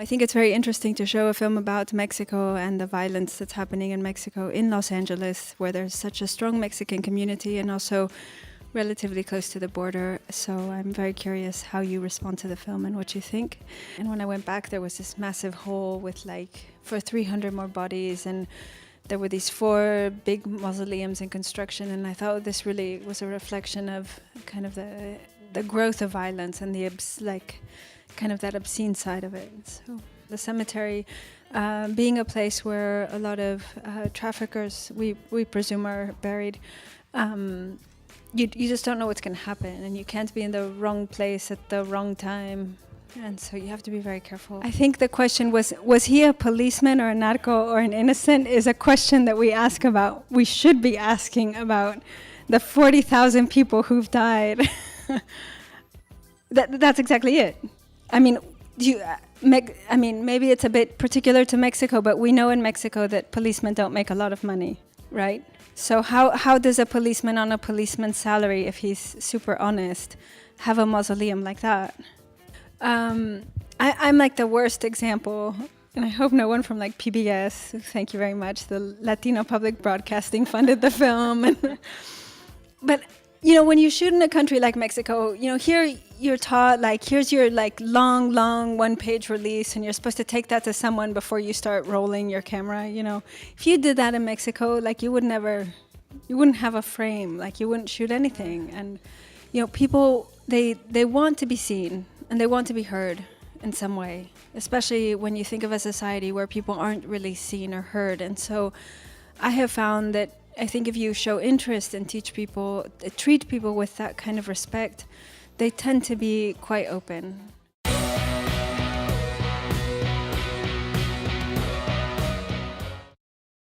I think it's very interesting to show a film about Mexico and the violence that's happening in Mexico, in Los Angeles, where there's such a strong Mexican community and also relatively close to the border. So I'm very curious how you respond to the film and what you think. And when I went back, there was this massive hole with for 300 more bodies, and there were these 4 big mausoleums in construction, and I thought this really was a reflection of kind of the growth of violence and the kind of that obscene side of it. So the cemetery being a place where a lot of traffickers, we presume, are buried, you just don't know what's going to happen, and you can't be in the wrong place at the wrong time, and so you have to be very careful. I think the question was he a policeman or a narco or an innocent, is a question that we should be asking about the 40,000 people who've died. That's exactly it. I mean, maybe it's a bit particular to Mexico, but we know in Mexico that policemen don't make a lot of money, right? So how does a policeman on a policeman's salary, if he's super honest, have a mausoleum like that? I'm like the worst example, and I hope no one from like PBS, thank you very much, the Latino Public Broadcasting funded the film. But when you shoot in a country like Mexico, here you're taught, here's your long one-page release, and you're supposed to take that to someone before you start rolling your camera. If you did that in Mexico, you wouldn't have a frame, you wouldn't shoot anything. And people, they want to be seen and they want to be heard in some way, especially when you think of a society where people aren't really seen or heard. And so I have found that I think if you show interest and treat people with that kind of respect, they tend to be quite open.